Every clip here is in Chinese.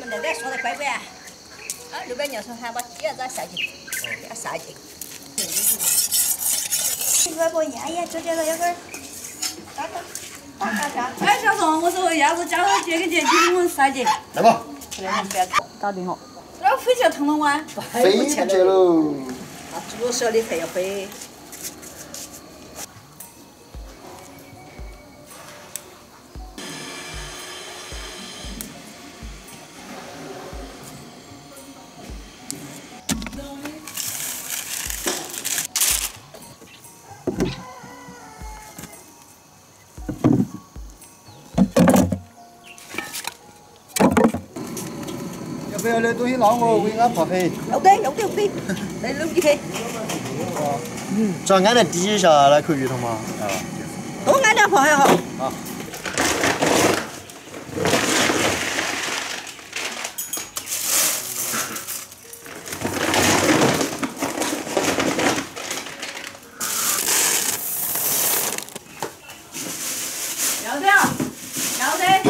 们那边说的乖乖啊，六百年说还把鸡子下去，给它下去。外婆腌腌，这点子有点打。哎，小宋，我说要是加了节跟节，给我们撒节。来吧。搞定了。那飞去腾龙湾。飞不去喽。那猪舍里才要飞。 不要那东西让我为俺泡黑。要得，来弄几黑。只要按在底下那口鱼头嘛。啊。多按点泡还好。好。要得，要得。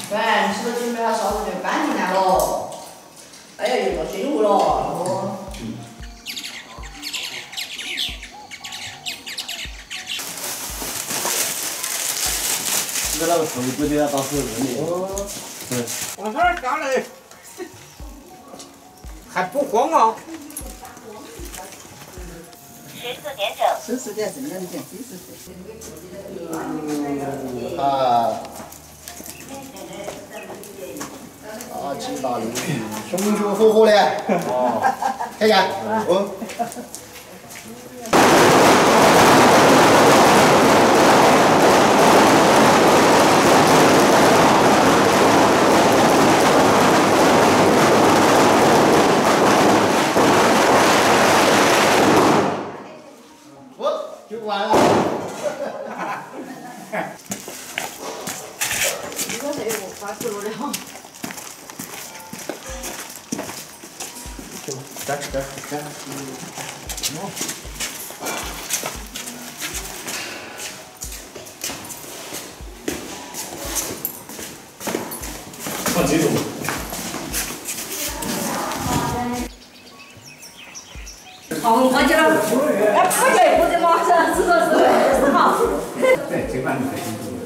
饭吃的准备好烧的就搬进来了。哎呀，又做辛苦了。这那个头骨的要到时候扔的。哦。对。往这儿下来，还不慌啊14点整。14点正，两点14。啊。大起大立，雄雄火火的。哦。看见？哦。 就完了。你说这个发出了的。干。放这种。 好，我记了。哎，不对，不对嘛，是20号。对，这碗太辛苦了。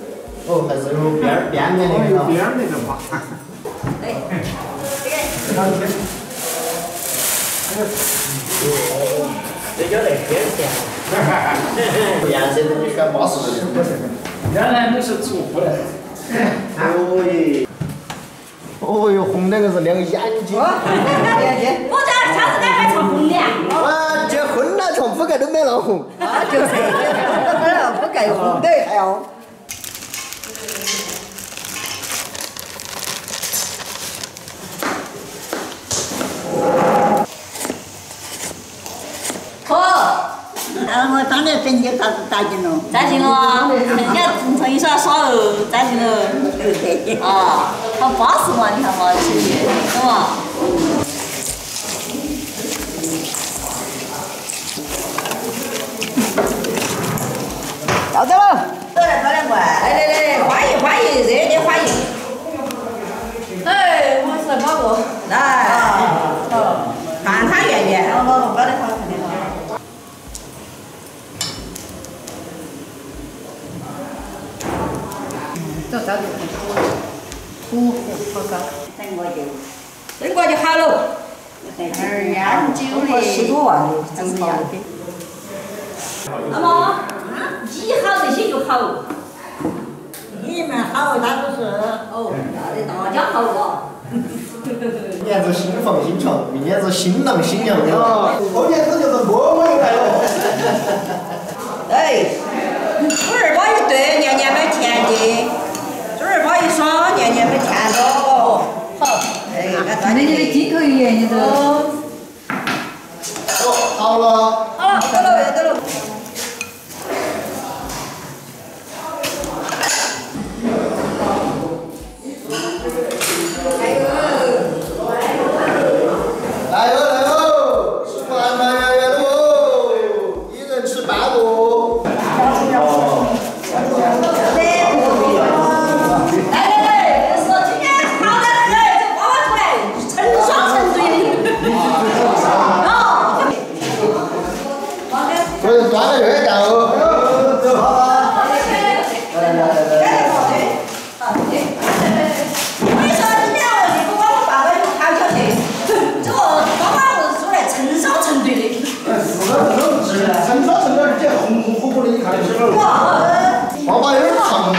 哦，还是有边面的那个。边那个嘛。对，这个。这叫那边线。颜色你选巴适的。原来你是做不来。哦哟，红那个是亮眼睛。我这下次咱还穿红的。啊，结婚了床铺盖都没弄红。啊，就是，不盖红的还要。好，那我当然整就打进了。扎进了，人家从一耍耍哦，扎进了。啊，好巴适嘛，你看嘛，吃的，是嘛？到得了，都来倒两罐。来，欢迎，热烈欢迎。哎，我是马哥。来，看他愿意。不要得好看的。这高度好高。等过就好了。2.9的，10多万的，真好。那么，鸡好这些就好。你们好，那都是哦，大家好了。明年子新房新床，明年子新郎新娘的哦。后年子就是摸一来了。哎，猪儿包一对，年年买甜的；猪儿包一双，年年买甜的。好，哎，那你的金口鱼，你都。哦，好了。好了，走了，走了。我跟你说，今天我不管我爸爸有开窍去，这个妈妈是出来成双成对的。是的，这种是成双成对，而且红红火火的，你看的是不是？哇！爸爸有点胖哦。